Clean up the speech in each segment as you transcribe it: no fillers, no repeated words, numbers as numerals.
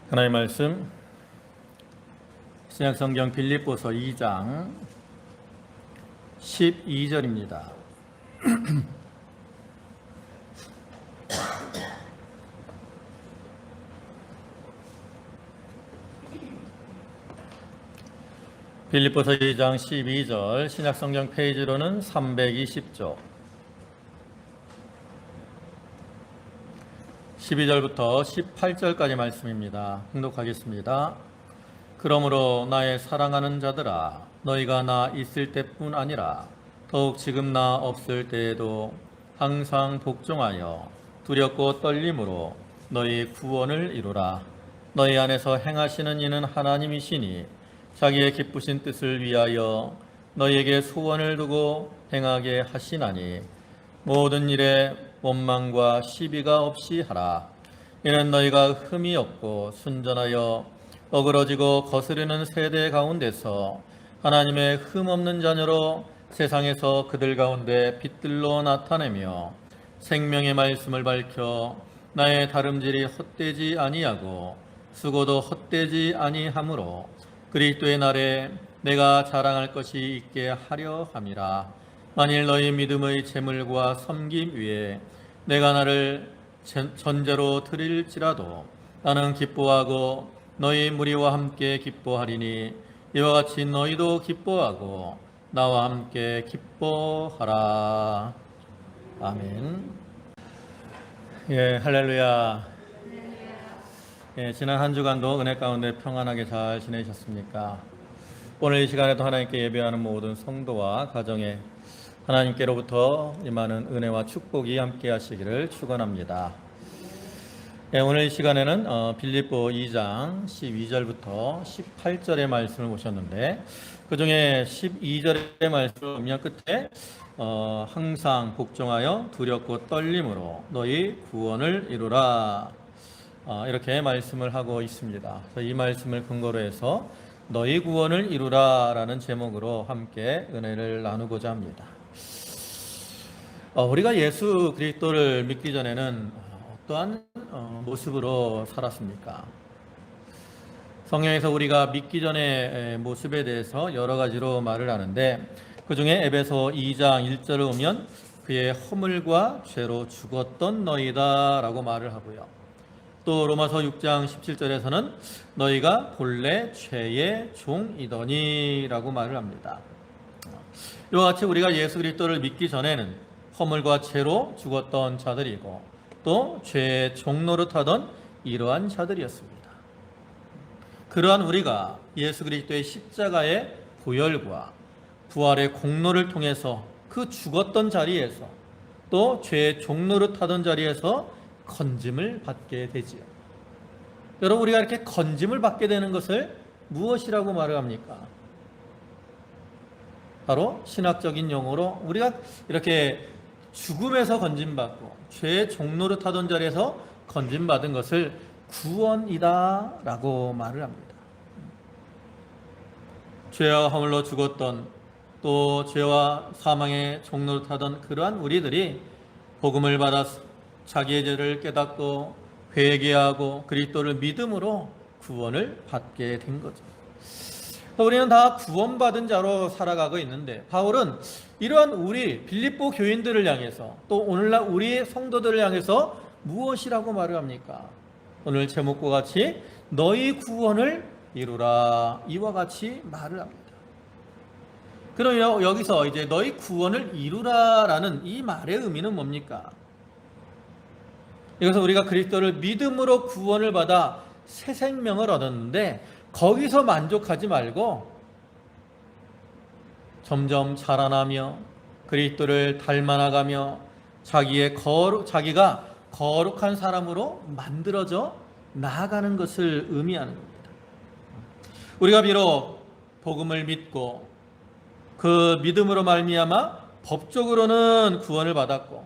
하나님의 말씀 신약성경 빌립보서 2장 12절입니다. 빌립보서 2장 12절 신약성경 페이지로는 320쪽 12절부터 18절까지 말씀입니다. 봉독하겠습니다. 그러므로 나의 사랑하는 자들아, 너희가 나 있을 때뿐 아니라 더욱 지금 나 없을 때에도 항상 복종하여 두렵고 떨림으로 너희 구원을 이루라. 너희 안에서 행하시는 이는 하나님이시니 자기의 기쁘신 뜻을 위하여 너희에게 소원을 두고 행하게 하시나니 모든 일에 원망과 시비가 없이 하라. 이는 너희가 흠이 없고 순전하여 어그러지고 거스르는 세대 가운데서 하나님의 흠 없는 자녀로 세상에서 그들 가운데 빛들로 나타내며 생명의 말씀을 밝혀 나의 다름질이 헛되지 아니하고 수고도 헛되지 아니하므로 그리스도의 날에 내가 자랑할 것이 있게 하려 함이라. 만일 너희 믿음의 재물과 섬김 위에 내가 나를 전제로 드릴지라도 나는 기뻐하고 너희 무리와 함께 기뻐하리니 이와 같이 너희도 기뻐하고 나와 함께 기뻐하라. 아멘. 예, 할렐루야. 예, 지난 한 주간도 은혜 가운데 평안하게 잘 지내셨습니까? 오늘 이 시간에도 하나님께 예배하는 모든 성도와 가정에 하나님께로부터 임하는 은혜와 축복이 함께 하시기를 축원합니다. 예, 오늘 이 시간에는 빌립보 2장 12절부터 18절의 말씀을 보셨는데 그 중에 12절의 말씀을 보면 끝에 항상 복종하여 두렵고 떨림으로 너희 구원을 이루라 이렇게 말씀을 하고 있습니다. 이 말씀을 근거로 해서 너희 구원을 이루라 라는 제목으로 함께 은혜를 나누고자 합니다. 우리가 예수 그리스도를 믿기 전에는 어떠한 모습으로 살았습니까? 성경에서 우리가 믿기 전의 모습에 대해서 여러 가지로 말을 하는데 그 중에 에베소 2장 1절을 보면 그의 허물과 죄로 죽었던 너희다 라고 말을 하고요. 또 로마서 6장 17절에서는 너희가 본래 죄의 종이더니 라고 말을 합니다. 이와 같이 우리가 예수 그리스도를 믿기 전에는 허물과 죄로 죽었던 자들이고 또 죄의 종노릇하던 이러한 자들이었습니다. 그러한 우리가 예수 그리스도의 십자가의 보혈과 부활의 공로를 통해서 그 죽었던 자리에서 또 죄의 종노릇하던 자리에서 건짐을 받게 되지요. 여러분, 우리가 이렇게 건짐을 받게 되는 것을 무엇이라고 말을 합니까? 바로 신학적인 용어로 우리가 이렇게 죽음에서 건짐받고 죄의 종노릇하던 자리에서 건짐받은 것을 구원이다 라고 말을 합니다. 죄와 허물로 죽었던 또 죄와 사망의 종노릇하던 그러한 우리들이 복음을 받아 자기의 죄를 깨닫고 회개하고 그리스도를 믿음으로 구원을 받게 된 거죠. 우리는 다 구원받은 자로 살아가고 있는데 바울은 이러한 우리 빌립보 교인들을 향해서 또 오늘날 우리 성도들을 향해서 무엇이라고 말을 합니까? 오늘 제목과 같이 너희 구원을 이루라 이와 같이 말을 합니다. 그럼 여기서 이제 너희 구원을 이루라라는 이 말의 의미는 뭡니까? 이것은 우리가 그리스도를 믿음으로 구원을 받아 새 생명을 얻었는데 거기서 만족하지 말고 점점 자라나며 그리스도를 닮아나가며 자기가 거룩한 사람으로 만들어져 나아가는 것을 의미하는 겁니다. 우리가 비록 복음을 믿고 그 믿음으로 말미암아 법적으로는 구원을 받았고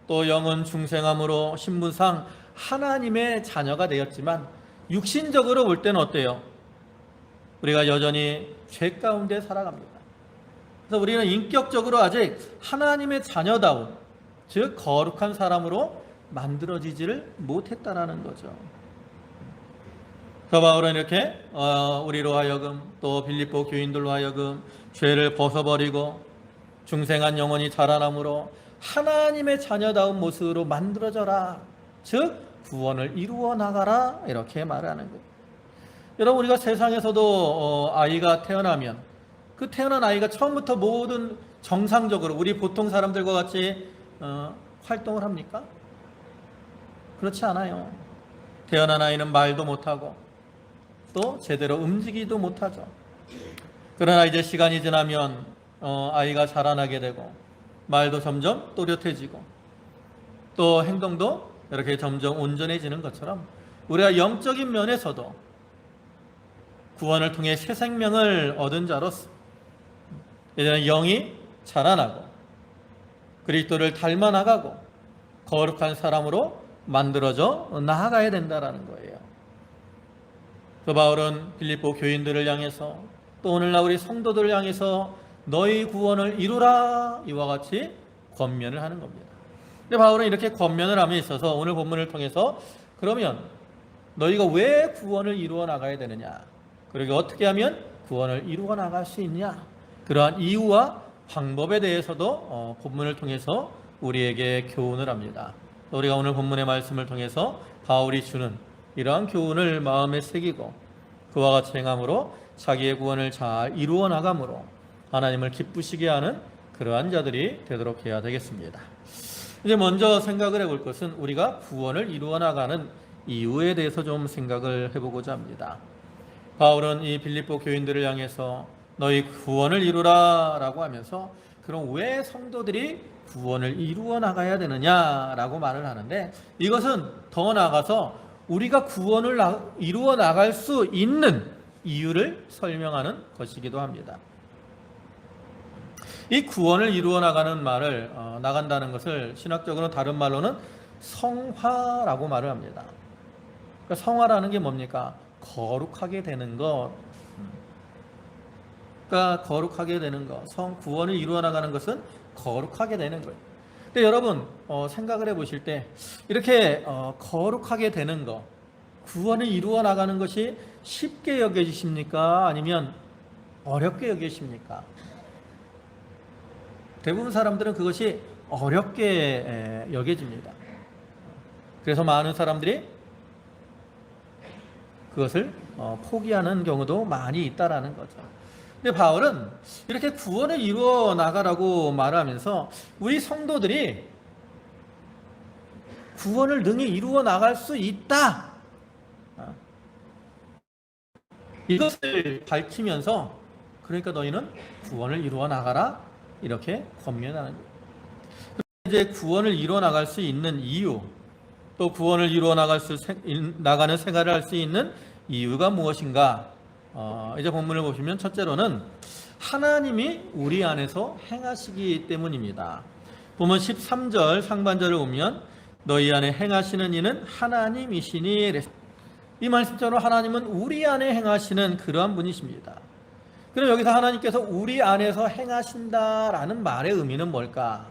또 영은 중생함으로 신분상 하나님의 자녀가 되었지만 육신적으로 볼 때는 어때요? 우리가 여전히 죄 가운데 살아갑니다. 그래서 우리는 인격적으로 아직 하나님의 자녀다운 즉 거룩한 사람으로 만들어지지를 못했다라는 거죠. 그 바울은 이렇게 우리로 하여금 또 빌립보 교인들로 하여금 죄를 벗어버리고 중생한 영혼이 자라남으로 하나님의 자녀다운 모습으로 만들어져라. 즉 구원을 이루어 나가라. 이렇게 말하는 거예요. 여러분, 우리가 세상에서도 아이가 태어나면 그 태어난 아이가 처음부터 모든 정상적으로 우리 보통 사람들과 같이 활동을 합니까? 그렇지 않아요. 태어난 아이는 말도 못하고 또 제대로 움직이지도 못하죠. 그러나 이제 시간이 지나면 아이가 자라나게 되고 말도 점점 또렷해지고 또 행동도 이렇게 점점 온전해지는 것처럼 우리가 영적인 면에서도 구원을 통해 새 생명을 얻은 자로서 이제는 영이 자라나고 그리스도를 닮아 나가고 거룩한 사람으로 만들어져 나아가야 된다는 거예요. 그 바울은 빌립보 교인들을 향해서 또 오늘날 우리 성도들을 향해서 너희 구원을 이루라 이와 같이 권면을 하는 겁니다. 근데 바울은 이렇게 권면을 함에 있어서 오늘 본문을 통해서 그러면 너희가 왜 구원을 이루어 나가야 되느냐, 그리고 어떻게 하면 구원을 이루어 나갈 수 있냐, 그러한 이유와 방법에 대해서도 본문을 통해서 우리에게 교훈을 합니다. 우리가 오늘 본문의 말씀을 통해서 바울이 주는 이러한 교훈을 마음에 새기고 그와 같이 행함으로 자기의 구원을 잘 이루어 나감으로 하나님을 기쁘시게 하는 그러한 자들이 되도록 해야 되겠습니다. 이제 먼저 생각을 해볼 것은 우리가 구원을 이루어 나가는 이유에 대해서 좀 생각을 해보고자 합니다. 바울은 이 빌립보 교인들을 향해서 너희 구원을 이루라 라고 하면서 그럼 왜 성도들이 구원을 이루어 나가야 되느냐라고 말을 하는데, 이것은 더 나아가서 우리가 구원을 이루어 나갈 수 있는 이유를 설명하는 것이기도 합니다. 이 구원을 이루어 나가는 말을 나간다는 것을 신학적으로 다른 말로는 성화라고 말을 합니다. 그러니까 성화라는 게 뭡니까? 거룩하게 되는 것. 그러니까 거룩하게 되는 것. 구원을 이루어 나가는 것은 거룩하게 되는 거예요. 근데 여러분 생각을 해보실 때 이렇게 거룩하게 되는 것, 구원을 이루어 나가는 것이 쉽게 여겨지십니까? 아니면 어렵게 여기십니까? 대부분 사람들은 그것이 어렵게 여겨집니다. 그래서 많은 사람들이 그것을 포기하는 경우도 많이 있다라는 거죠. 근데 바울은 이렇게 구원을 이루어 나가라고 말하면서 우리 성도들이 구원을 능히 이루어 나갈 수 있다, 이것을 밝히면서 그러니까 너희는 구원을 이루어 나가라 이렇게 권면하는 거예요. 이제 구원을 이루어 나갈 수 있는 이유, 또 구원을 이루어 나가는 생활을 할 수 있는 이유가 무엇인가? 이제 본문을 보시면 첫째로는 하나님이 우리 안에서 행하시기 때문입니다. 보면 13절 상반절을 보면 너희 안에 행하시는 이는 하나님이시니, 이 말씀처럼 하나님은 우리 안에 행하시는 그러한 분이십니다. 그럼 여기서 하나님께서 우리 안에서 행하신다라는 말의 의미는 뭘까?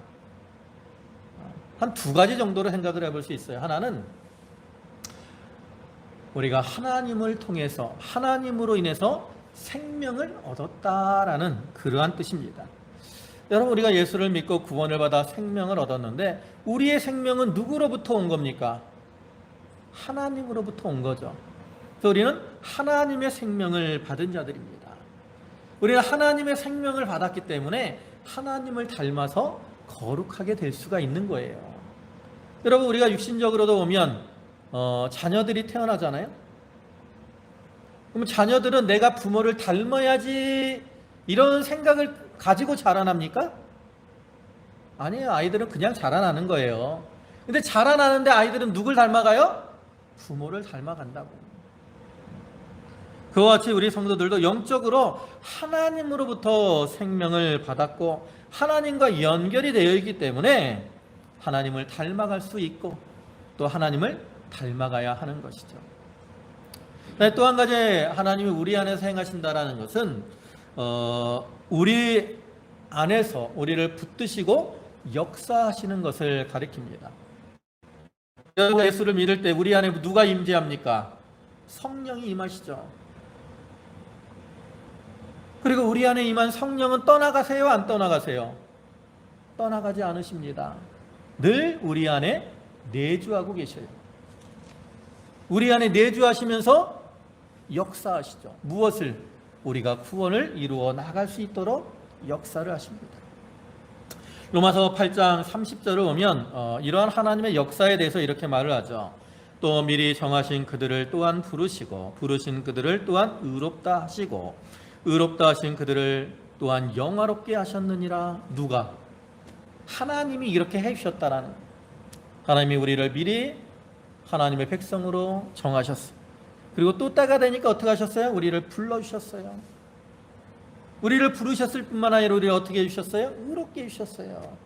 한 두 가지 정도로 생각을 해볼 수 있어요. 하나는 우리가 하나님을 통해서 하나님으로 인해서 생명을 얻었다라는 그러한 뜻입니다. 여러분, 우리가 예수를 믿고 구원을 받아 생명을 얻었는데 우리의 생명은 누구로부터 온 겁니까? 하나님으로부터 온 거죠. 그래서 우리는 하나님의 생명을 받은 자들입니다. 우리는 하나님의 생명을 받았기 때문에 하나님을 닮아서 거룩하게 될 수가 있는 거예요. 여러분, 우리가 육신적으로도 보면 자녀들이 태어나잖아요. 그럼 자녀들은 내가 부모를 닮아야지 이런 생각을 가지고 자라납니까? 아니에요. 아이들은 그냥 자라나는 거예요. 근데 자라나는데 아이들은 누굴 닮아가요? 부모를 닮아간다고. 그와 같이 우리 성도들도 영적으로 하나님으로부터 생명을 받았고 하나님과 연결이 되어 있기 때문에 하나님을 닮아갈 수 있고 또 하나님을 닮아가야 하는 것이죠. 또 한 가지 하나님이 우리 안에서 행하신다라는 것은 우리 안에서 우리를 붙드시고 역사하시는 것을 가리킵니다. 예수를 믿을 때 우리 안에 누가 임재합니까? 성령이 임하시죠. 그리고 우리 안에 임한 성령은 떠나가세요, 안 떠나가세요? 떠나가지 않으십니다. 늘 우리 안에 내주하고 계셔요. 우리 안에 내주하시면서 역사하시죠. 무엇을? 우리가 구원을 이루어 나갈 수 있도록 역사를 하십니다. 로마서 8장 30절을 보면 이러한 하나님의 역사에 대해서 이렇게 말을 하죠. 또 미리 정하신 그들을 또한 부르시고 부르신 그들을 또한 의롭다 하시고 의롭다 하신 그들을 또한 영화롭게 하셨느니라. 누가? 하나님이 이렇게 해주셨다라는, 하나님이 우리를 미리 하나님의 백성으로 정하셨어요. 그리고 또 때가 되니까 어떻게 하셨어요? 우리를 불러주셨어요. 우리를 부르셨을 뿐만 아니라 우리를 어떻게 해주셨어요? 의롭게 해주셨어요.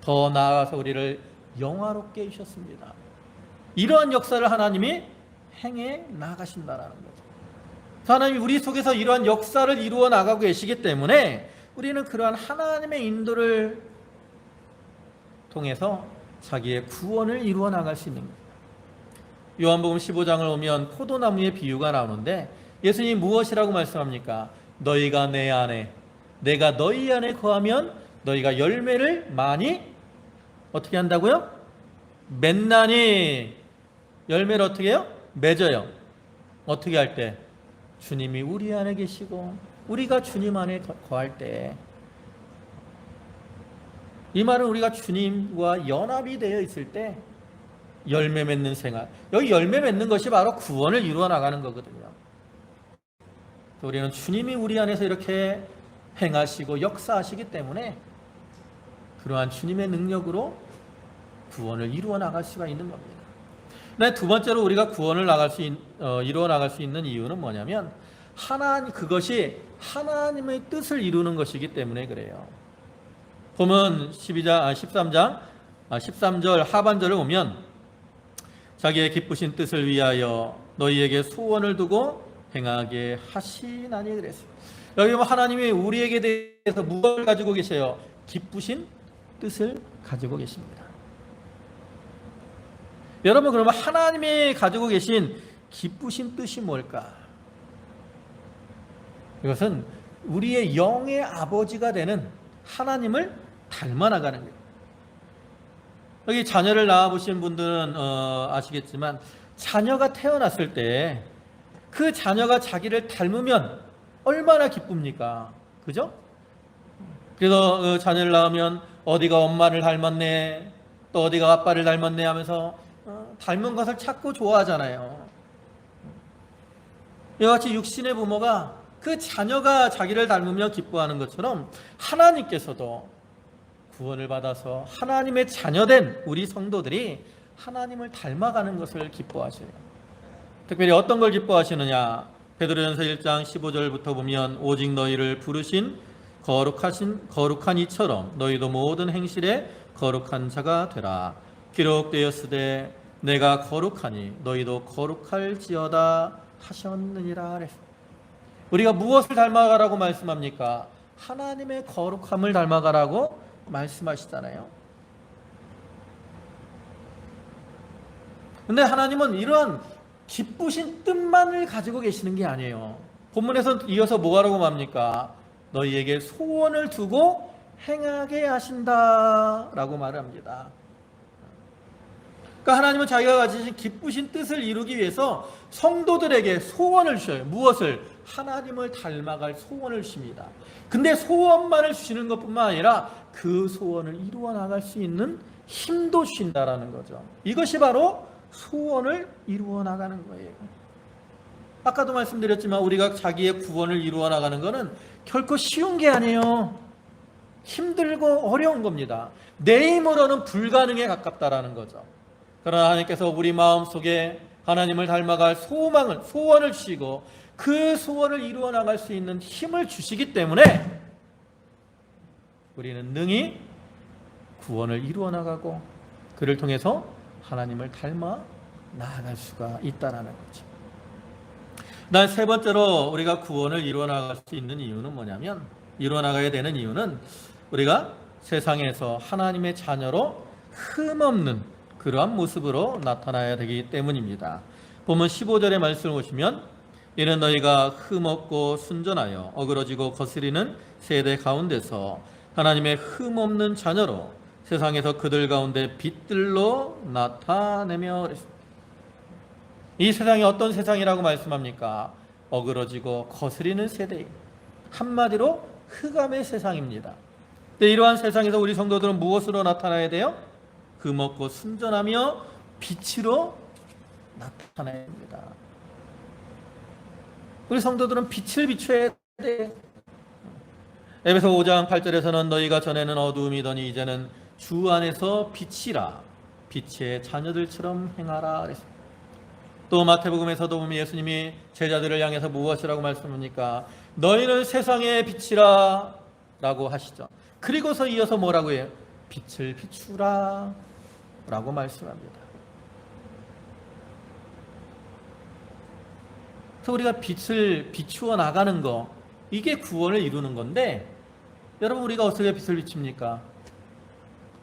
더 나아가서 우리를 영화롭게 해주셨습니다. 이러한 역사를 하나님이 행해 나가신다라는 거죠. 하나님이 우리 속에서 이러한 역사를 이루어 나가고 계시기 때문에 우리는 그러한 하나님의 인도를 통해서 자기의 구원을 이루어 나갈 수 있는 거예요. 요한복음 15장을 보면 포도나무의 비유가 나오는데 예수님이 무엇이라고 말씀합니까? 너희가 내 안에, 내가 너희 안에 거하면 너희가 열매를 많이 어떻게 한다고요? 맺나니. 열매를 어떻게 해요? 맺어요. 어떻게 할 때? 주님이 우리 안에 계시고 우리가 주님 안에 거할 때. 이 말은 우리가 주님과 연합이 되어 있을 때 열매 맺는 생활. 여기 열매 맺는 것이 바로 구원을 이루어 나가는 거거든요. 우리는 주님이 우리 안에서 이렇게 행하시고 역사하시기 때문에 그러한 주님의 능력으로 구원을 이루어 나갈 수가 있는 겁니다. 네, 두 번째로 우리가 구원을 이루어 나갈 수 있는 이유는 뭐냐면 그것이 하나님의 뜻을 이루는 것이기 때문에 그래요. 보면 13절 하반절을 보면 자기의 기쁘신 뜻을 위하여 너희에게 소원을 두고 행하게 하시나니 그랬어요. 여기 보면 하나님이 우리에게 대해서 무엇을 가지고 계세요? 기쁘신 뜻을 가지고 계십니다. 여러분, 그러면 하나님이 가지고 계신 기쁘신 뜻이 뭘까? 이것은 우리의 영의 아버지가 되는 하나님을 닮아나가는 거예요. 여기 자녀를 낳아보신 분들은 아시겠지만 자녀가 태어났을 때 그 자녀가 자기를 닮으면 얼마나 기쁩니까? 그죠? 그래서 자녀를 낳으면 어디가 엄마를 닮았네, 또 어디가 아빠를 닮았네 하면서 닮은 것을 찾고 좋아하잖아요. 이와 같이 육신의 부모가 그 자녀가 자기를 닮으며 기뻐하는 것처럼 하나님께서도 구원을 받아서 하나님의 자녀된 우리 성도들이 하나님을 닮아가는 것을 기뻐하셔요. 특별히 어떤 걸 기뻐하시느냐? 베드로전서 1장 15절부터 보면 오직 너희를 부르신 거룩한 이처럼 너희도 모든 행실에 거룩한 자가 되라. 기록되었으되 내가 거룩하니 너희도 거룩할지어다 하셨느니라 그랬어요. 우리가 무엇을 닮아가라고 말씀합니까? 하나님의 거룩함을 닮아가라고 말씀하시잖아요. 근데 하나님은 이러한 기쁘신 뜻만을 가지고 계시는 게 아니에요. 본문에서 이어서 뭐라고 말합니까? 너희에게 소원을 두고 행하게 하신다라고 말을 합니다. 그러니까 하나님은 자기가 가지신 기쁘신 뜻을 이루기 위해서 성도들에게 소원을 주셔요. 무엇을? 하나님을 닮아갈 소원을 주십니다. 근데 소원만을 주시는 것뿐만 아니라 그 소원을 이루어 나갈 수 있는 힘도 주신다라는 거죠. 이것이 바로 소원을 이루어 나가는 거예요. 아까도 말씀드렸지만 우리가 자기의 구원을 이루어 나가는 것은 결코 쉬운 게 아니에요. 힘들고 어려운 겁니다. 내 힘으로는 불가능에 가깝다라는 거죠. 그러나 하나님께서 우리 마음속에 하나님을 닮아갈 소원을 주시고 그 소원을 이루어 나갈 수 있는 힘을 주시기 때문에 우리는 능히 구원을 이루어 나가고 그를 통해서 하나님을 닮아 나아갈 수가 있다라는 거죠. 난 세 번째로 우리가 구원을 이루어 나갈 수 있는 이유는 뭐냐면, 이루어 나가야 되는 이유는 우리가 세상에서 하나님의 자녀로 흠없는 그러한 모습으로 나타나야 되기 때문입니다. 보면 15절의 말씀을 보시면 이는 너희가 흠없고 순전하여 어그러지고 거스리는 세대 가운데서 하나님의 흠없는 자녀로 세상에서 그들 가운데 빛들로 나타내며 그랬습니다. 이 세상이 어떤 세상이라고 말씀합니까? 어그러지고 거스리는 세대, 한마디로 흑암의 세상입니다. 근데 이러한 세상에서 우리 성도들은 무엇으로 나타나야 돼요? 흠없고 순전하며 빛으로 나타나야 됩니다. 우리 성도들은 빛을 비춰야 돼. 에베소 5장 8절에서는 너희가 전에는 어두움이더니 이제는 주 안에서 빛이라 빛의 자녀들처럼 행하라 그랬습니다. 또 마태복음에서도 보면 예수님이 제자들을 향해서 무엇이라고 말씀합니까? 너희는 세상의 빛이라 라고 하시죠. 그리고서 이어서 뭐라고 해요? 빛을 비추라 라고 말씀합니다. 그래서 우리가 빛을 비추어 나가는 거, 이게 구원을 이루는 건데, 여러분 우리가 어떻게 빛을 비춥니까?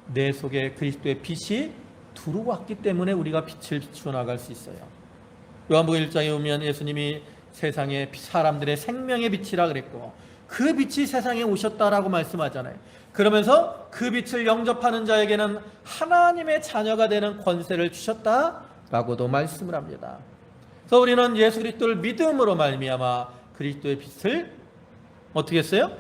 내 속에 그리스도의 빛이 들어왔기 때문에 우리가 빛을 비추어 나갈 수 있어요. 요한복음 1장에 보면 예수님이 세상의 사람들의 생명의 빛이라 그랬고 그 빛이 세상에 오셨다라고 말씀하잖아요. 그러면서 그 빛을 영접하는 자에게는 하나님의 자녀가 되는 권세를 주셨다라고도 말씀을 합니다. 그래서 우리는 예수 그리스도를 믿음으로 말미암아 그리스도의 빛을 어떻게 했어요?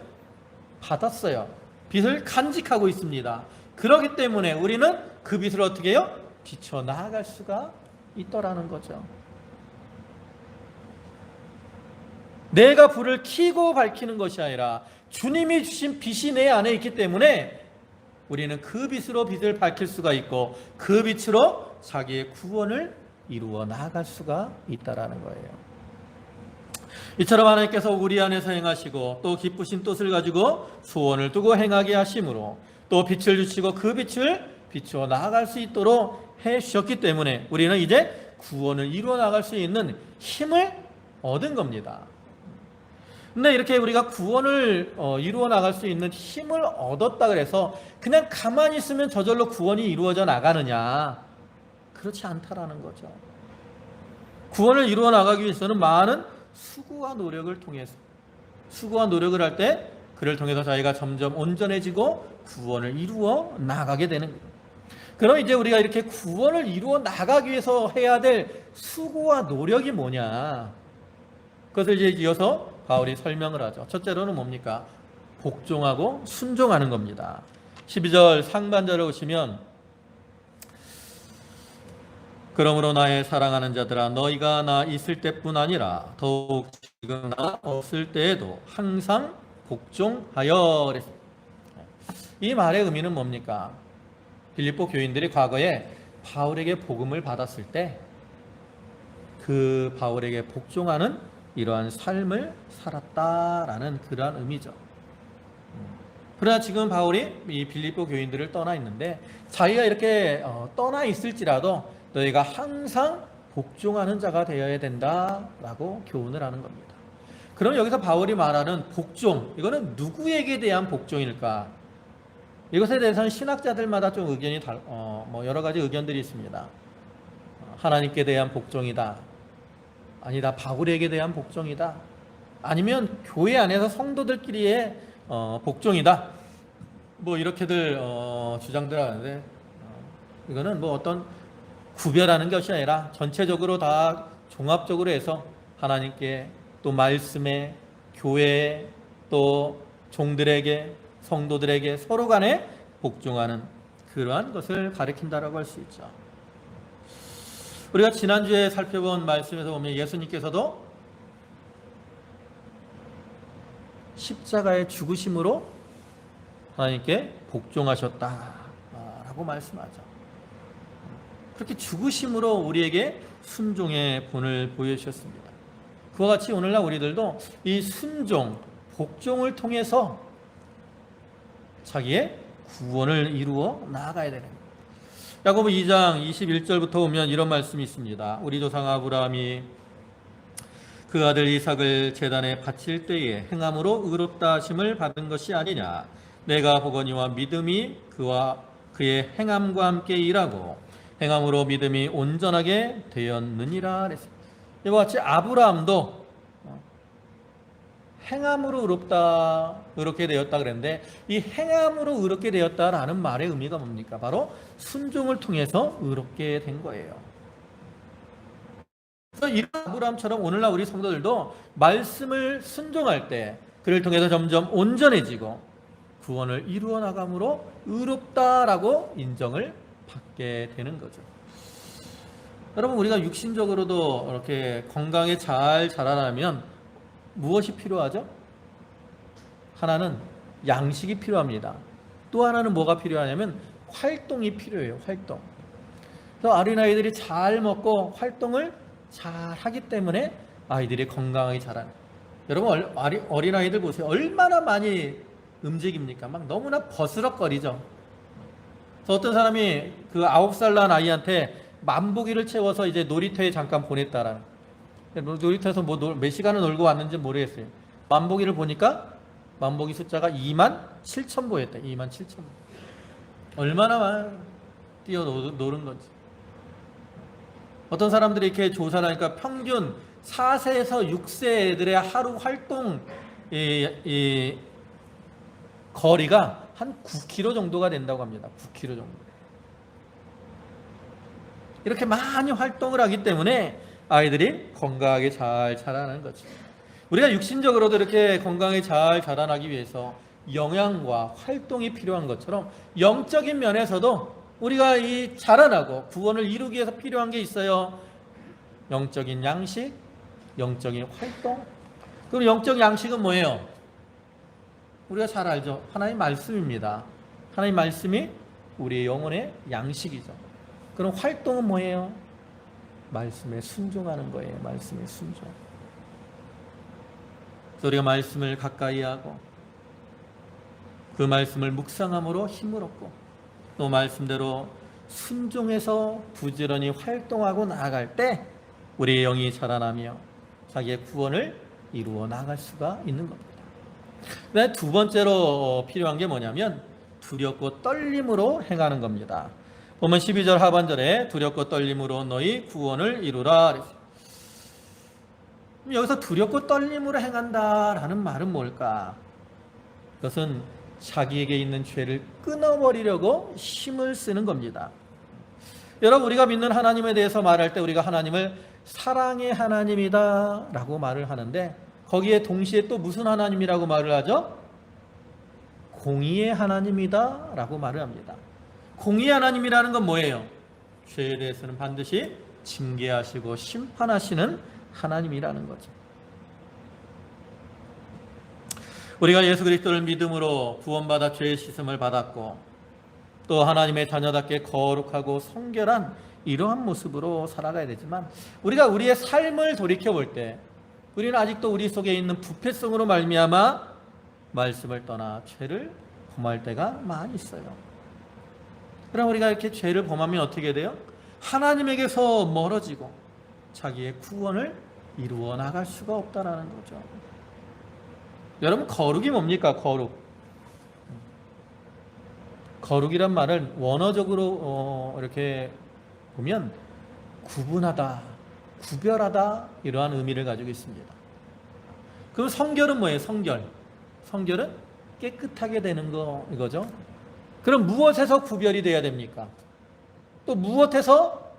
받았어요. 빛을 간직하고 있습니다. 그렇기 때문에 우리는 그 빛을 어떻게 해요? 비춰 나아갈 수가 있더라는 거죠. 내가 불을 켜고 밝히는 것이 아니라 주님이 주신 빛이 내 안에 있기 때문에 우리는 그 빛으로 빛을 밝힐 수가 있고 그 빛으로 자기의 구원을 이루어 나아갈 수가 있다라는 거예요. 이처럼 하나님께서 우리 안에서 행하시고 또 기쁘신 뜻을 가지고 소원을 두고 행하게 하심으로 또 빛을 주시고 그 빛을 비추어 나아갈 수 있도록 해주셨기 때문에 우리는 이제 구원을 이루어 나갈 수 있는 힘을 얻은 겁니다. 근데 이렇게 우리가 구원을 이루어 나갈 수 있는 힘을 얻었다 그래서 그냥 가만히 있으면 저절로 구원이 이루어져 나가느냐? 그렇지 않다라는 거죠. 구원을 이루어 나가기 위해서는 많은 수고와 노력을 통해서 수고와 노력을 할 때 그를 통해서 자기가 점점 온전해지고 구원을 이루어 나가게 되는 거예요. 그럼 이제 우리가 이렇게 구원을 이루어 나가기 위해서 해야 될 수고와 노력이 뭐냐? 그것을 이제 이어서 바울이 설명을 하죠. 첫째로는 뭡니까? 복종하고 순종하는 겁니다. 12절 상반절을 보시면 그러므로 나의 사랑하는 자들아 너희가 나 있을 때뿐 아니라 더욱 지금 나 없을 때에도 항상 복종하여 그랬습니다. 이 말의 의미는 뭡니까? 빌립보 교인들이 과거에 바울에게 복음을 받았을 때 그 바울에게 복종하는 이러한 삶을 살았다라는 그러한 의미죠. 그러나 지금 바울이 이 빌립보 교인들을 떠나 있는데 자기가 이렇게 떠나 있을지라도 너희가 항상 복종하는 자가 되어야 된다라고 교훈을 하는 겁니다. 그럼 여기서 바울이 말하는 복종, 이거는 누구에게 대한 복종일까? 이것에 대해서는 신학자들마다 좀 의견이 여러 가지 의견들이 있습니다. 하나님께 대한 복종이다. 아니다. 바울에게 대한 복종이다. 아니면 교회 안에서 성도들끼리의 복종이다. 뭐 이렇게들 주장들 하는데 이거는 뭐 어떤 구별하는 것이 아니라 전체적으로 다 종합적으로 해서 하나님께 또 말씀에 교회에 또 종들에게 성도들에게 서로 간에 복종하는 그러한 것을 가리킨다라고 할 수 있죠. 우리가 지난주에 살펴본 말씀에서 보면 예수님께서도 십자가의 죽으심으로 하나님께 복종하셨다라고 말씀하죠. 그렇게 죽으심으로 우리에게 순종의 본을 보여주셨습니다. 그와 같이 오늘날 우리들도 이 순종, 복종을 통해서 자기의 구원을 이루어 나아가야 되는 거예요. 야고보 2장 21절부터 보면 이런 말씀이 있습니다. 우리 조상 아브라함이 그 아들 이삭을 제단에 바칠 때에 행함으로 의롭다 하심을 받은 것이 아니냐. 내가 보거니와 믿음이 그와 그의 행함과 함께 일하고 행함으로 믿음이 온전하게 되었느니라 그랬습니다. 이와 같이 아브라함도 행함으로 의롭게 되었다 그랬는데, 이 행함으로 의롭게 되었다라는 말의 의미가 뭡니까? 바로 순종을 통해서 의롭게 된 거예요. 그래서 이런 아브라함처럼 오늘날 우리 성도들도 말씀을 순종할 때 그를 통해서 점점 온전해지고 구원을 이루어 나감으로 의롭다라고 인정을 받게 되는 거죠. 여러분, 우리가 육신적으로도 이렇게 건강에 잘 자라려면 무엇이 필요하죠? 하나는 양식이 필요합니다. 또 하나는 뭐가 필요하냐면 활동이 필요해요. 활동. 그래서 어린아이들이 잘 먹고 활동을 잘 하기 때문에 아이들이 건강하게 자라는. 여러분, 어린아이들 보세요. 얼마나 많이 움직입니까? 막 너무나 버스럭거리죠. 그래서 어떤 사람이 그 9살 난 아이한테 만보기를 채워서 이제 놀이터에 잠깐 보냈다라는. 놀이터에서 몇 시간을 놀고 왔는지 모르겠어요. 만보기를 보니까 만보기 숫자가 27,000보였다. 27,000보. 얼마나 많이 뛰어 노는 건지. 어떤 사람들이 이렇게 조사를 하니까 평균 4세에서 6세 애들의 하루 활동 거리가 한 9km 정도가 된다고 합니다. 9km 정도. 이렇게 많이 활동을 하기 때문에 아이들이 건강하게 잘 자라는 거죠. 우리가 육신적으로도 이렇게 건강하게 잘 자라나기 위해서 영양과 활동이 필요한 것처럼 영적인 면에서도 우리가 이 자라나고 구원을 이루기 위해서 필요한 게 있어요. 영적인 양식, 영적인 활동. 그럼 영적 양식은 뭐예요? 우리가 잘 알죠. 하나님 말씀입니다. 하나님 말씀이 우리의 영혼의 양식이죠. 그럼 활동은 뭐예요? 말씀에 순종하는 거예요. 말씀에 순종. 그래서 우리가 말씀을 가까이 하고 그 말씀을 묵상함으로 힘을 얻고 또 말씀대로 순종해서 부지런히 활동하고 나아갈 때 우리의 영이 자라나며 자기의 구원을 이루어 나갈 수가 있는 겁니다. 네, 두 번째로 필요한 게 뭐냐면 두렵고 떨림으로 행하는 겁니다. 보면 12절 하반절에 두렵고 떨림으로 너희 구원을 이루라. 여기서 두렵고 떨림으로 행한다라는 말은 뭘까? 그것은 자기에게 있는 죄를 끊어버리려고 힘을 쓰는 겁니다. 여러분, 우리가 믿는 하나님에 대해서 말할 때 우리가 하나님을 사랑의 하나님이다 라고 말을 하는데 거기에 동시에 또 무슨 하나님이라고 말을 하죠? 공의의 하나님이다 라고 말을 합니다. 공의의 하나님이라는 건 뭐예요? 죄에 대해서는 반드시 징계하시고 심판하시는 하나님이라는 거죠. 우리가 예수 그리스도를 믿음으로 구원받아 죄의 씻음을 받았고 또 하나님의 자녀답게 거룩하고 성결한 이러한 모습으로 살아가야 되지만 우리가 우리의 삶을 돌이켜볼 때 우리는 아직도 우리 속에 있는 부패성으로 말미암아 말씀을 떠나 죄를 범할 때가 많이 있어요. 그럼 우리가 이렇게 죄를 범하면 어떻게 돼요? 하나님에게서 멀어지고 자기의 구원을 이루어 나갈 수가 없다라는 거죠. 여러분, 거룩이 뭡니까? 거룩이란 말은 원어적으로 이렇게 보면 구분하다, 구별하다 이러한 의미를 가지고 있습니다. 그럼 성결은 뭐예요? 성결은 깨끗하게 되는 거 이거죠. 그럼 무엇에서 구별이 돼야 됩니까? 또 무엇에서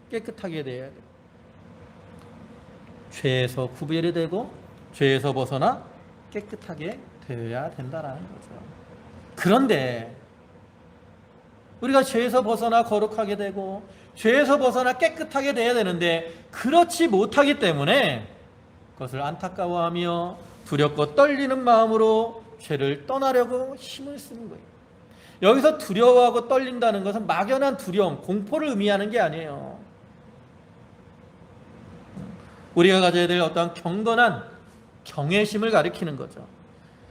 깨끗하게 돼야 돼요? 죄에서 구별이 되고 죄에서 벗어나 깨끗하게 되어야 된다라는 거죠. 그런데 우리가 죄에서 벗어나 거룩하게 되고 죄에서 벗어나 깨끗하게 돼야 되는데 그렇지 못하기 때문에 그것을 안타까워하며 두렵고 떨리는 마음으로 죄를 떠나려고 힘을 쓰는 거예요. 여기서 두려워하고 떨린다는 것은 막연한 두려움, 공포를 의미하는 게 아니에요. 우리가 가져야 될 어떠한 경건한 경외심을 가리키는 거죠.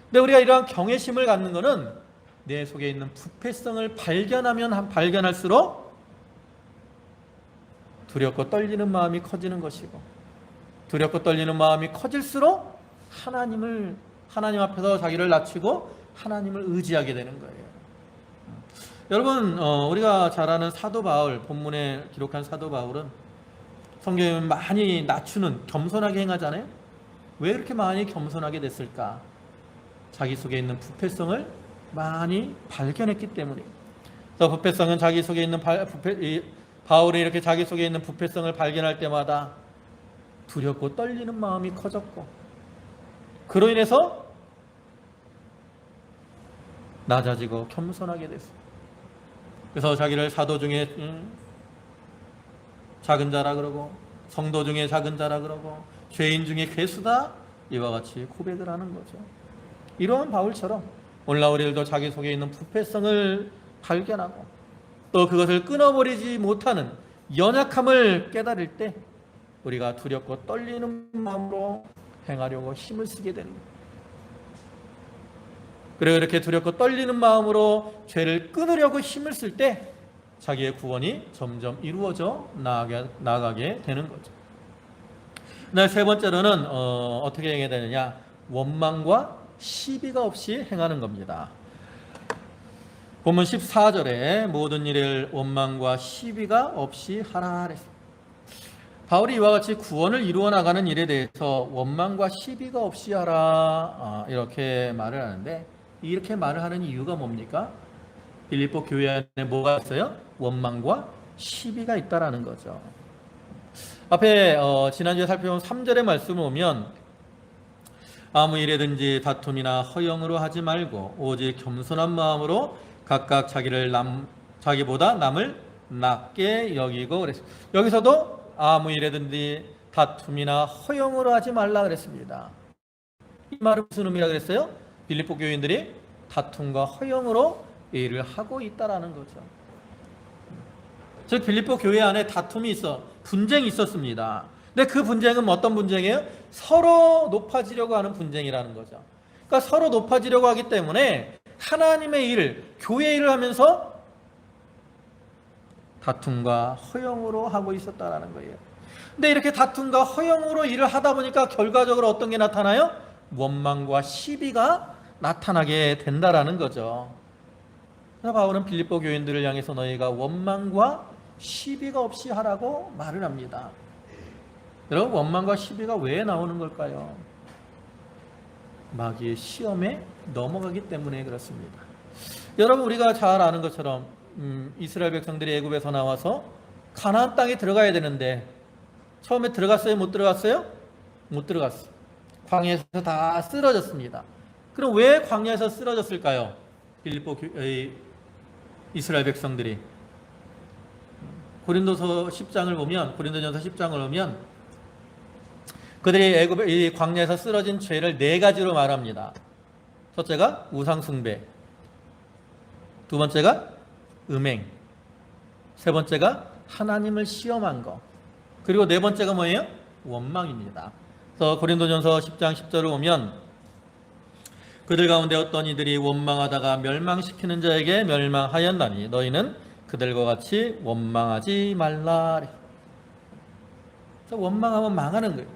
근데 우리가 이러한 경외심을 갖는 것은 내 속에 있는 부패성을 발견하면 발견할수록 두렵고 떨리는 마음이 커지는 것이고 두렵고 떨리는 마음이 커질수록 하나님 앞에서 자기를 낮추고 하나님을 의지하게 되는 거예요. 여러분, 우리가 잘 아는 사도 바울, 본문에 기록한 사도 바울은 성경에 많이 낮추는, 겸손하게 행하잖아요. 왜 그렇게 많이 겸손하게 됐을까? 자기 속에 있는 부패성을 많이 발견했기 때문에. 그래서 부패성은 자기 속에 있는 바울이 이렇게 자기 속에 있는 부패성을 발견할 때마다 두렵고 떨리는 마음이 커졌고, 그로 인해서 낮아지고 겸손하게 됐어요. 그래서 자기를 사도 중에 작은 자라 그러고, 성도 중에 작은 자라 그러고, 죄인 중에 괴수다, 이와 같이 고백을 하는 거죠. 이러한 바울처럼 오늘날 우리들도 자기 속에 있는 부패성을 발견하고 또 그것을 끊어버리지 못하는 연약함을 깨달을 때 우리가 두렵고 떨리는 마음으로 행하려고 힘을 쓰게 되는 거예요. 그리고 이렇게 두렵고 떨리는 마음으로 죄를 끊으려고 힘을 쓸 때 자기의 구원이 점점 이루어져 나가게 되는 거죠. 세 번째로는 어떻게 행해야 되느냐? 원망과 시비가 없이 행하는 겁니다. 본문 14절에 모든 일을 원망과 시비가 없이 하라 그랬습니다. 바울이 이와 같이 구원을 이루어 나가는 일에 대해서 원망과 시비가 없이 하라 이렇게 말을 하는데, 이렇게 말을 하는 이유가 뭡니까? 빌립보 교회 안에 뭐가 있어요? 원망과 시비가 있다라는 거죠. 앞에 지난주에 살펴본 3절의 말씀을 보면 아무 일에든지 다툼이나 허영으로 하지 말고 오직 겸손한 마음으로 각각 자기보다 남을 낮게 여기고 그랬습니다. 여기서도 아무 일에든지 다툼이나 허영으로 하지 말라 그랬습니다. 이 말은 무슨 의미라 그랬어요? 빌립보 교인들이 다툼과 허영으로 일을 하고 있다라는 거죠. 즉 빌립보 교회 안에 다툼이 분쟁이 있었습니다. 근데 그 분쟁은 어떤 분쟁이에요? 서로 높아지려고 하는 분쟁이라는 거죠. 그러니까 서로 높아지려고 하기 때문에 하나님의 일을, 교회 일을 하면서 다툼과 허영으로 하고 있었다라는 거예요. 근데 이렇게 다툼과 허영으로 일을 하다 보니까 결과적으로 어떤 게 나타나요? 원망과 시비가 나타나게 된다라는 거죠. 그래서 바울은 빌립보 교인들을 향해서 너희가 원망과 시비가 없이 하라고 말을 합니다. 여러분, 원망과 시비가 왜 나오는 걸까요? 마귀의 시험에 넘어가기 때문에 그렇습니다. 여러분, 우리가 잘 아는 것처럼 이스라엘 백성들이 애굽에서 나와서 가나안 땅에 들어가야 되는데 처음에 들어갔어요? 못 들어갔어요? 못 들어갔어요. 광야에서 다 쓰러졌습니다. 그럼 왜 광야에서 쓰러졌을까요? 이스라엘 백성들이 고린도전서 10장을 보면 그들이 이 광야에서 쓰러진 죄를 4가지로 말합니다. 첫째가 우상숭배, 두 번째가 음행, 세 번째가 하나님을 시험한 것, 그리고 네 번째가 뭐예요? 원망입니다. 그래서 고린도전서 10장 10절을 보면 그들 가운데 어떤 이들이 원망하다가 멸망시키는 자에게 멸망하였나니 너희는 그들과 같이 원망하지 말라. 그래서 원망하면 망하는 거예요.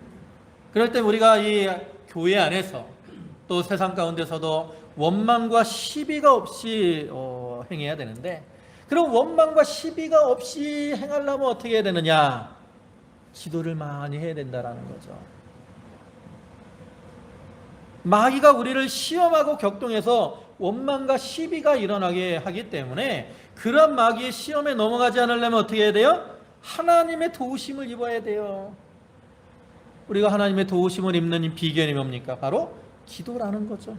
그럴 때 우리가 이 교회 안에서 또 세상 가운데서도 원망과 시비가 없이 행해야 되는데, 그럼 원망과 시비가 없이 행하려면 어떻게 해야 되느냐? 기도를 많이 해야 된다라는 거죠. 마귀가 우리를 시험하고 격동해서 원망과 시비가 일어나게 하기 때문에 그런 마귀의 시험에 넘어가지 않으려면 어떻게 해야 돼요? 하나님의 도우심을 입어야 돼요. 우리가 하나님의 도우심을 입는 비결이 뭡니까? 바로 기도라는 거죠.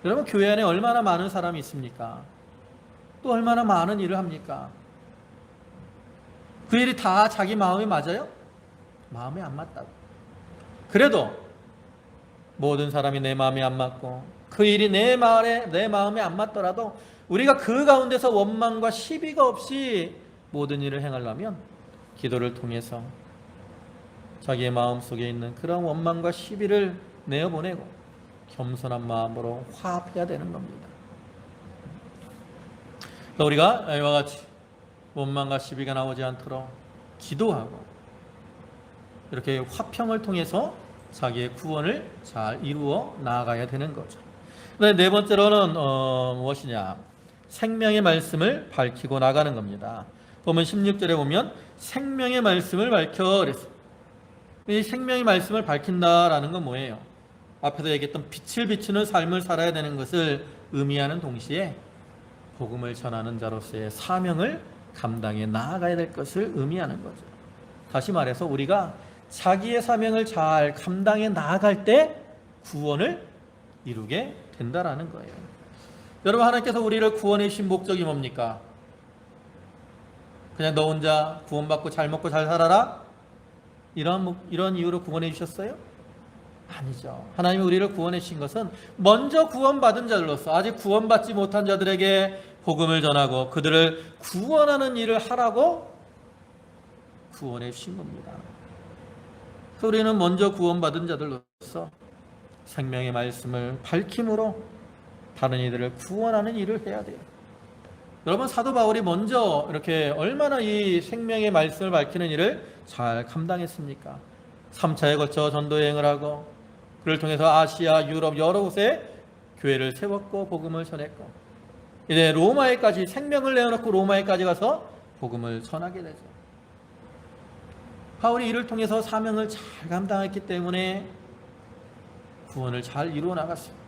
여러분, 교회 안에 얼마나 많은 사람이 있습니까? 또 얼마나 많은 일을 합니까? 그 일이 다 자기 마음에 맞아요? 마음에 안 맞다고. 그래도 모든 사람이 내 마음에 안 맞고 그 일이 내 마음에 안 맞더라도 우리가 그 가운데서 원망과 시비가 없이 모든 일을 행하려면 기도를 통해서 자기의 마음속에 있는 그런 원망과 시비를 내어보내고 겸손한 마음으로 화합해야 되는 겁니다. 우리가 이와 같이 원망과 시비가 나오지 않도록 기도하고 이렇게 화평을 통해서 자기의 구원을 잘 이루어 나아가야 되는 거죠. 네 번째로는 무엇이냐? 생명의 말씀을 밝히고 나가는 겁니다. 보면 16절에 보면 생명의 말씀을 밝혀 그랬어요. 이 생명의 말씀을 밝힌다라는 건 뭐예요? 앞에서 얘기했던 빛을 비추는 삶을 살아야 되는 것을 의미하는 동시에 복음을 전하는 자로서의 사명을 감당해 나아가야 될 것을 의미하는 거죠. 다시 말해서 우리가 자기의 사명을 잘 감당해 나아갈 때 구원을 이루게 된다라는 거예요. 여러분, 하나님께서 우리를 구원해 주신 목적이 뭡니까? 그냥 너 혼자 구원받고 잘 먹고 잘 살아라? 이런 이유로 구원해 주셨어요? 아니죠. 하나님이 우리를 구원해 주신 것은 먼저 구원받은 자들로서 아직 구원받지 못한 자들에게 복음을 전하고 그들을 구원하는 일을 하라고 구원해 주신 겁니다. 그래서 우리는 먼저 구원받은 자들로서 생명의 말씀을 밝힘으로 다른 이들을 구원하는 일을 해야 돼요. 여러분, 사도 바울이 먼저 이렇게 얼마나 이 생명의 말씀을 밝히는 일을 잘 감당했습니까? 3차에 걸쳐 전도 여행을 하고 그를 통해서 아시아, 유럽 여러 곳에 교회를 세웠고 복음을 전했고 이제 로마에까지 생명을 내어놓고 로마에까지 가서 복음을 전하게 되죠. 바울이 이를 통해서 사명을 잘 감당했기 때문에 구원을 잘 이루어 나갔습니다.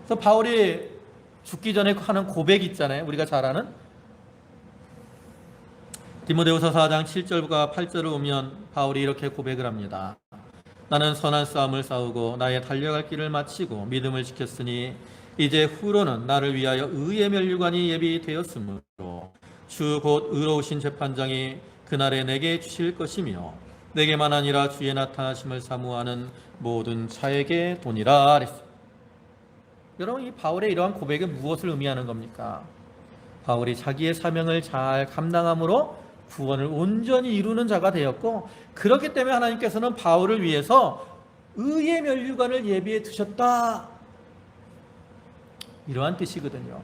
그래서 바울이 죽기 전에 하는 고백이 있잖아요. 우리가 잘 아는 디모데후서 4장 7절과 8절을 보면 바울이 이렇게 고백을 합니다. 나는 선한 싸움을 싸우고 나의 달려갈 길을 마치고 믿음을 지켰으니 이제 후로는 나를 위하여 의의 면류관이 예비되었으므로 주 곧 의로우신 재판장이 그날에 내게 주실 것이며 내게만 아니라 주의 나타나심을 사모하는 모든 자에게 도니라 그랬습니다. 여러분, 이 바울의 이러한 고백은 무엇을 의미하는 겁니까? 바울이 자기의 사명을 잘 감당함으로 구원을 온전히 이루는 자가 되었고 그렇기 때문에 하나님께서는 바울을 위해서 의의 면류관을 예비해 두셨다, 이러한 뜻이거든요.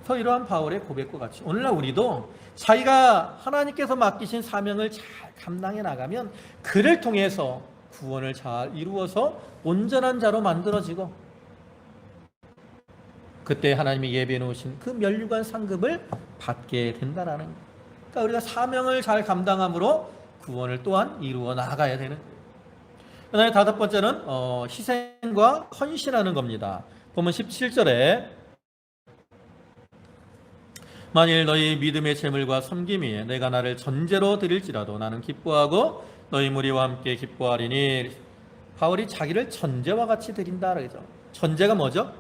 그래서 이러한 바울의 고백과 같이 오늘날 우리도 자기가 하나님께서 맡기신 사명을 잘 감당해 나가면 그를 통해서 구원을 잘 이루어서 온전한 자로 만들어지고 그때 하나님이 예비해 놓으신 그 면류관 상급을 받게 된다라는 거예요. 그러니까 우리가 사명을 잘 감당함으로 구원을 또한 이루어 나가야 되는 거예요. 그다음에 다섯 번째는 희생과 헌신하는 겁니다. 보면 17절에 만일 너희 믿음의 재물과 섬김이 내가 나를 전제로 드릴지라도 나는 기뻐하고 너희 무리와 함께 기뻐하리니. 바울이 자기를 전제와 같이 드린다 그러죠. 전제가 뭐죠?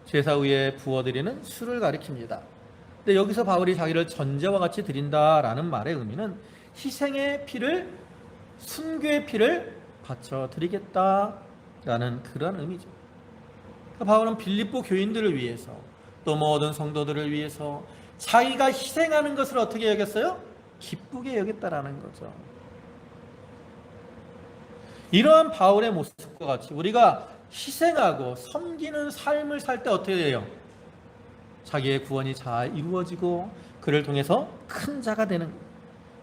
제사 위에 부어드리는 술을 가리킵니다. 근데 여기서 바울이 자기를 전제와 같이 드린다라는 말의 의미는 희생의 피를, 순교의 피를 바쳐 드리겠다라는 그런 의미죠. 그러니까 바울은 빌립보 교인들을 위해서 또 모든 성도들을 위해서 자기가 희생하는 것을 어떻게 여겼어요? 기쁘게 여겼다라는 거죠. 이러한 바울의 모습과 같이 우리가 희생하고 섬기는 삶을 살 때 어떻게 돼요? 자기의 구원이 잘 이루어지고 그를 통해서 큰 자가 되는 거예요.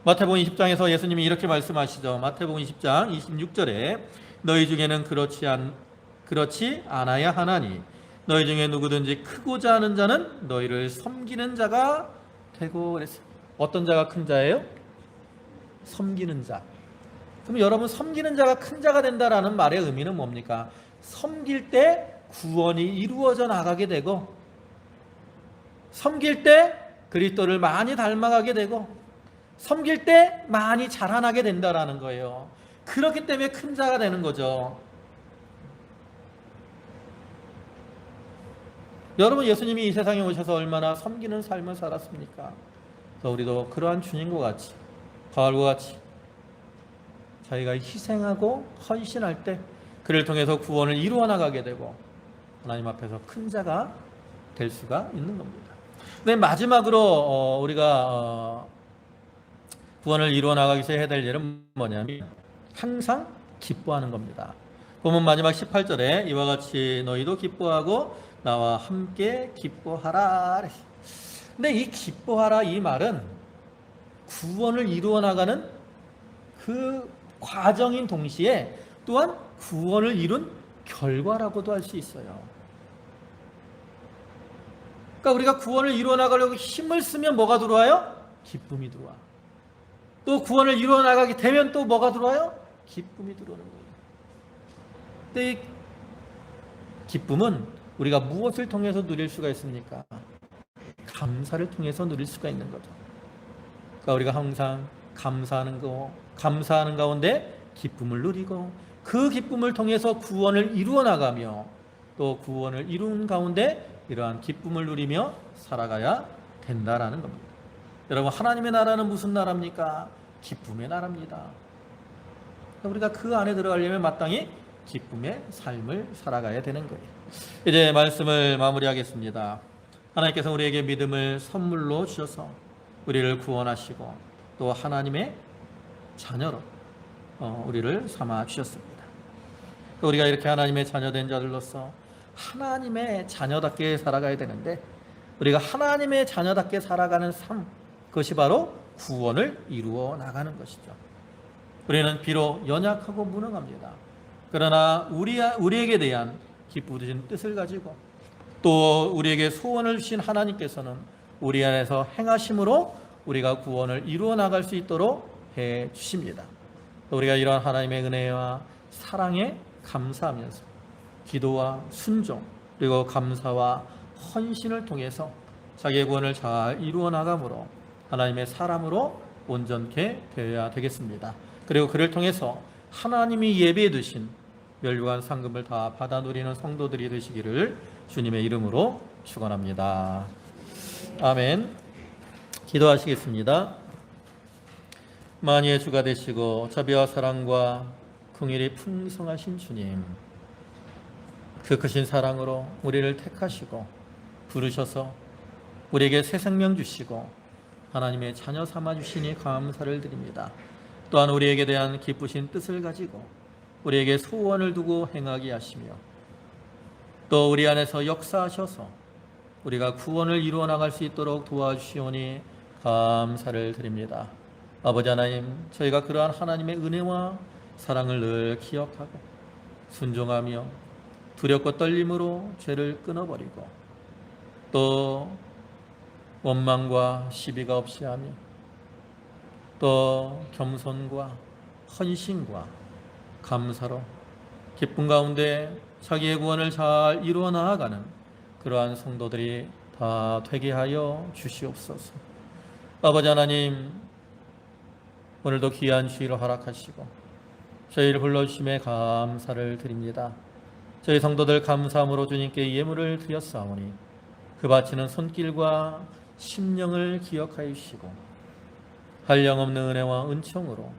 마태복음 20장에서 예수님이 이렇게 말씀하시죠. 마태복음 20장 26절에 너희 중에는 그렇지 않아야 하나니 너희 중에 누구든지 크고자 하는 자는 너희를 섬기는 자가 되고 그랬어요. 어떤 자가 큰 자예요? 섬기는 자. 그럼 여러분, 섬기는 자가 큰 자가 된다라는 말의 의미는 뭡니까? 섬길 때 구원이 이루어져 나가게 되고 섬길 때 그리스도를 많이 닮아가게 되고 섬길 때 많이 자라나게 된다라는 거예요. 그렇기 때문에 큰 자가 되는 거죠. 여러분, 예수님이 이 세상에 오셔서 얼마나 섬기는 삶을 살았습니까? 그래서 우리도 그러한 주님과 같이, 바울과 같이 자기가 희생하고 헌신할 때 그를 통해서 구원을 이루어 나가게 되고 하나님 앞에서 큰 자가 될 수가 있는 겁니다. 근데 마지막으로 우리가 구원을 이루어 나가기 위해서 해야 될 일은 뭐냐면 항상 기뻐하는 겁니다. 보면 마지막 18절에 이와 같이 너희도 기뻐하고 나와 함께 기뻐하라. 근데 이 기뻐하라 이 말은 구원을 이루어 나가는 그 과정인 동시에 또한 구원을 이룬 결과라고도 할 수 있어요. 그러니까 우리가 구원을 이루어 나가려고 힘을 쓰면 뭐가 들어와요? 기쁨이 들어와. 또 구원을 이루어 나가게 되면 또 뭐가 들어와요? 기쁨이 들어오는 거예요. 근데 이 기쁨은 우리가 무엇을 통해서 누릴 수가 있습니까? 감사를 통해서 누릴 수가 있는 거죠. 그러니까 우리가 항상 감사하는 가운데 기쁨을 누리고, 그 기쁨을 통해서 구원을 이루어 나가며, 또 구원을 이룬 가운데 이러한 기쁨을 누리며 살아가야 된다라는 겁니다. 여러분, 하나님의 나라는 무슨 나라입니까? 기쁨의 나라입니다. 우리가 그 안에 들어가려면 마땅히 기쁨의 삶을 살아가야 되는 거예요. 이제 말씀을 마무리하겠습니다. 하나님께서 우리에게 믿음을 선물로 주셔서 우리를 구원하시고 또 하나님의 자녀로 우리를 삼아 주셨습니다. 우리가 이렇게 하나님의 자녀된 자들로서 하나님의 자녀답게 살아가야 되는데, 우리가 하나님의 자녀답게 살아가는 삶, 그것이 바로 구원을 이루어 나가는 것이죠. 우리는 비록 연약하고 무능합니다. 그러나 우리에게 대한 기쁘신 뜻을 가지고, 또 우리에게 소원을 주신 하나님께서는 우리 안에서 행하심으로 우리가 구원을 이루어 나갈 수 있도록 해 주십니다. 우리가 이러한 하나님의 은혜와 사랑에 감사하면서 기도와 순종, 그리고 감사와 헌신을 통해서 자기의 구원을 잘 이루어 나감으로 하나님의 사람으로 온전케 되어야 되겠습니다. 그리고 그를 통해서 하나님이 예비해 두신 멸류관 상급을 다 받아 누리는 성도들이 되시기를 주님의 이름으로 축원합니다. 아멘. 기도하시겠습니다. 만유의 주가 되시고 자비와 사랑과 긍휼이 풍성하신 주님, 그 크신 사랑으로 우리를 택하시고 부르셔서 우리에게 새 생명 주시고 하나님의 자녀 삼아 주시니 감사를 드립니다. 또한 우리에게 대한 기쁘신 뜻을 가지고 우리에게 소원을 두고 행하게 하시며, 또 우리 안에서 역사하셔서 우리가 구원을 이루어 나갈 수 있도록 도와주시오니 감사를 드립니다. 아버지 하나님, 저희가 그러한 하나님의 은혜와 사랑을 늘 기억하고 순종하며 두렵고 떨림으로 죄를 끊어버리고, 또 원망과 시비가 없이 하며, 또 겸손과 헌신과 감사로 기쁨 가운데 자기의 구원을 잘 이루어 나아가는 그러한 성도들이 다 되게 하여 주시옵소서. 아버지 하나님, 오늘도 귀한 주의를 허락하시고 저희를 불러주심에 감사를 드립니다. 저희 성도들 감사함으로 주님께 예물을 드렸사오니 그 바치는 손길과 심령을 기억하여 주시고 한량없는 은혜와 은총으로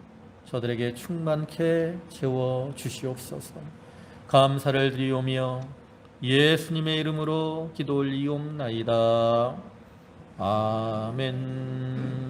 저들에게 충만케 채워 주시옵소서. 감사를 드리오며 예수님의 이름으로 기도 올리옵나이다. 아멘.